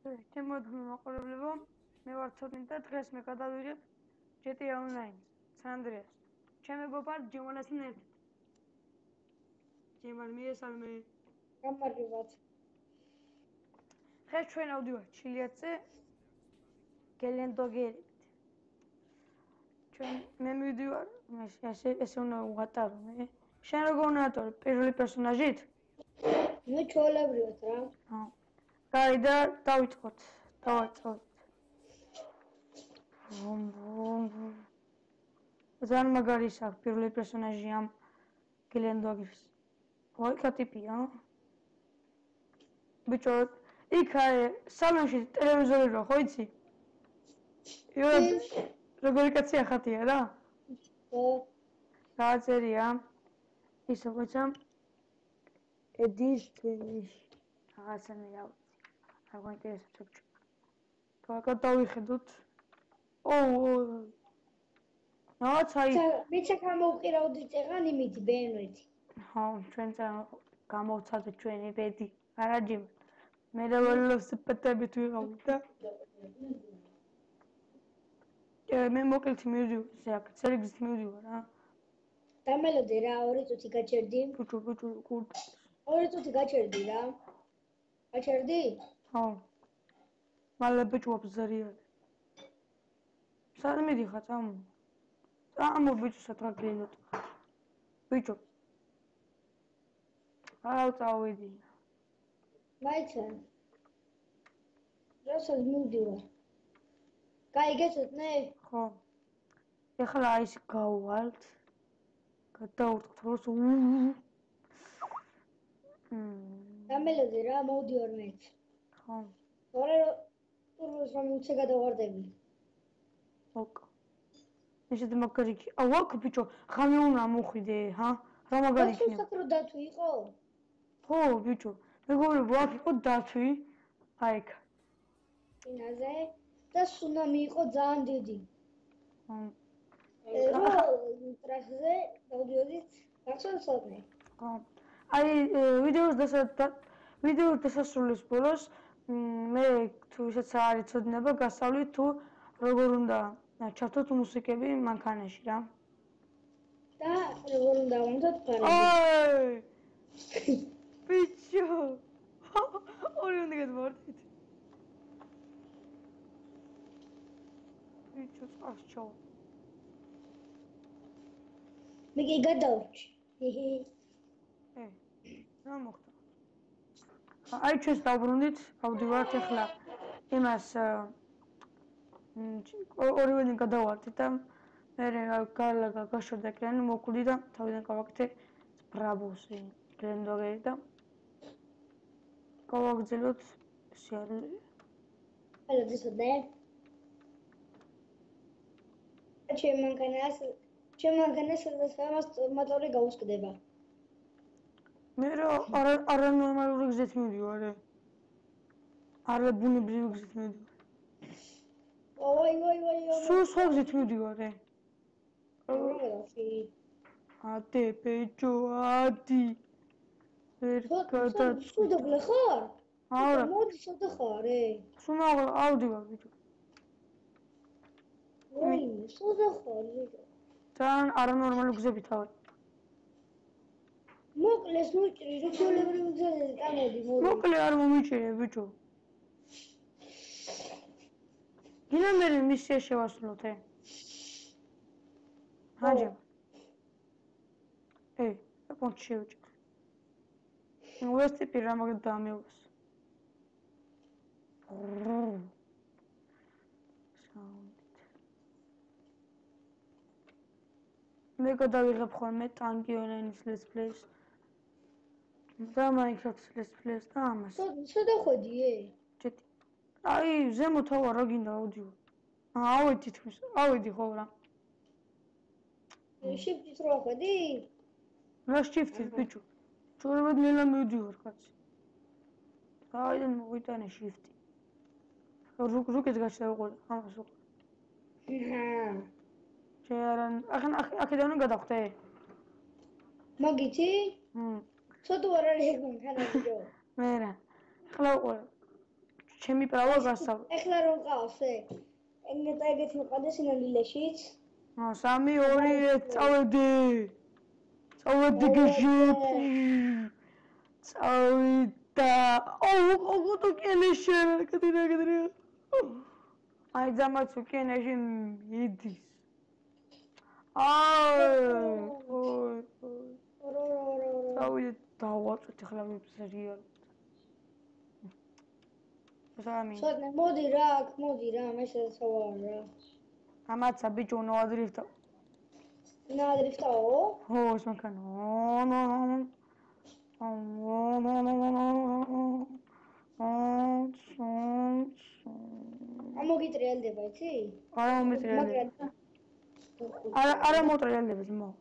შემოდგმ მაყურებლებო, მე ვარ ცოტნი და დღეს მე გადავიღებ GTA Online სანდრიას. ჩემი გოგა ჯემალასთან ერთად. ჯემალ მიესალმე. გამარჯობათ. დღეს ჩვენ ავდივართ ჩილიათზე გელენდოგერით. ჩვენ მე მივდივარ, ესე უნდა ვატარო მე. შენ როგორ უნდა ატარო პირველი პერსონაჟით? მე ჩვეულებრივად რა. კაი და დავიწყოთ. დავაწყოთ. ძალიან მაგარი აქვს პირველი პერსონაჟი ამ გელენდოგის. ვაიკა ტიპია. ბიჭო, იქ სალონში ტელევიზორი რა ხო იცი? როგორი კაცია ხათია რა? ხო. გააწერია. ისე ხოცა ედის რაღაცა მე რა ვიცი. რა გვინტერესებს ბიჭო. თქო დავიხედოთ. რაღაცა ბიჭა გამოვყირავდით წეღან იმით BMW-ით. ხო, ჩვენ გამოვცადეთ ჩვენი ბედი. არაჯი. მე რა ველოსიპედებით ვიყავით და მე მოკლედ მივდივარ აქ, ცერიგზით მივდივარ რა. დამელოდე რა, 2 წუთი გაჩერდი. ბიჭო, კურდ. 2 წუთი გაჩერდი რა. გაჩერდი? ხო. მალე ბიჭო აბზარია. სად მიდიხარ წამო? წამო ბიჭო სატრაკლიოთ. ბიჭო. არა წავედი. მაიცა. რასაც მივდივარ. კაი გეცოტნე? ხო. ეხლა ის გავვალთ. გადავურტყთ როს. დამელოდე რა, მოვდივარ მეც. ხო. ორე ტურბოს რომ უცე გადავარდები. ოკ. ისეთი მაგარი კი. აქ ბიჭო, ხამე უნდა მოხვიდე, ჰა? რა მაგარი კი. სულსაც რო დათვი იყო? ხო, ბიჭო. მეგობრებო, აქ იყო დათვი. აი ეგ. ინაზე და სუნამი იყო ძალიან დიდი. ტრასზე დავდიოდით, გახსოვს ხოლმე? ხო. აი ვიდეოს დასასრულის ბოლოს მე თუ ისაც არის ცოდნება გასავლით თუ როგორ უნდა ჩართოთ მუსიკები მანქანაში რა. და როგორ უნდა ვუნდათ ფარები. ბიჭო. ორი უნდა გადმოვარდეთ. ბიჭო, წასჩო. მე კი გადავრჩი. რა მოხდა? აი ჩვენს დავბრუნდით, ავდივართ ახლა იმას ორივენი გადავარდით და მე გაშორდა ეკრანი, მოკვდი და თავიდან გავაკეთე ბრაბოსი გელენდოგერი და გავაგრძელოთ სერიალი. ჰალო დისოდე. ჩემ მანქანას მოტორი გაუსკდება. მე არა ნორმალური გზით მივდივარ. არა ბუნებრივი გზით მივდივარ. ვაი. სულ სხვა გზით მივდივარ. როგორი? ადე ბიჭო, ადი. სუდობლე ხარ? არა. მოდი სოდა ხარ? სუმა ავდივარ ბიჭო. ვაი, სოდა ხარ ბიჭო. ძალიან არანორმალური გზებით ავარ. მოკლეს მოჭრი, რო ჩვეულებრივი გზაზე წამოდი, მოდი. მოკლე არ მომიჭირე ბიჭო. გინდა მე მისია შევასრულოთ, ჰაჯა. პონჩი შევჭრე. უესტიპი რა მაგ დამეოს. მე გადავიღებ ხოლმე ტანკი ონლაინის let's plays. და Minecraft let's plays და ამას. სოდა ხვედი? ჩეტი. აი, ზემოთ ავარ, რა გინდა ავდივარ. ავედი თქოს, ავედი ხო რა. Shift-ით რო ხვედი? რა shift-ით ბიჭო? ჩორებად ნელა მივდივარ კაცი. აიდან მოიტანე shift-ი. რუკეთ გაჩდავყო, ამას უყო. ჩერან, აქედან უნდა გადავხდე? მაგითი? ცოტა არ არის მანქანა ბიჭო. მე რა. ახლა უყურე. ჩემი პრავა გასწავლე. ეხლა რომ ყავს ეგეთი მოყავდა სინამდვილეშიც. 3 2 წავედი. წავედი გეში. წავიდა. აუ თუ კენეში კეთილი. აი ძამაც უკენეში მიდის. წავიდე დავაწვეთ ახლა მეფსერია. სოდნე მოდი რა, მე შეცვალა რა. ამაცა ბიჭო ნოადრიფტა. ნაადრიფტაო? ხო, ეს მანქანა. ამოგიტრიალდება, იცი? არა მომიტრიალდება. არა მოტრიალდება, ძმაო.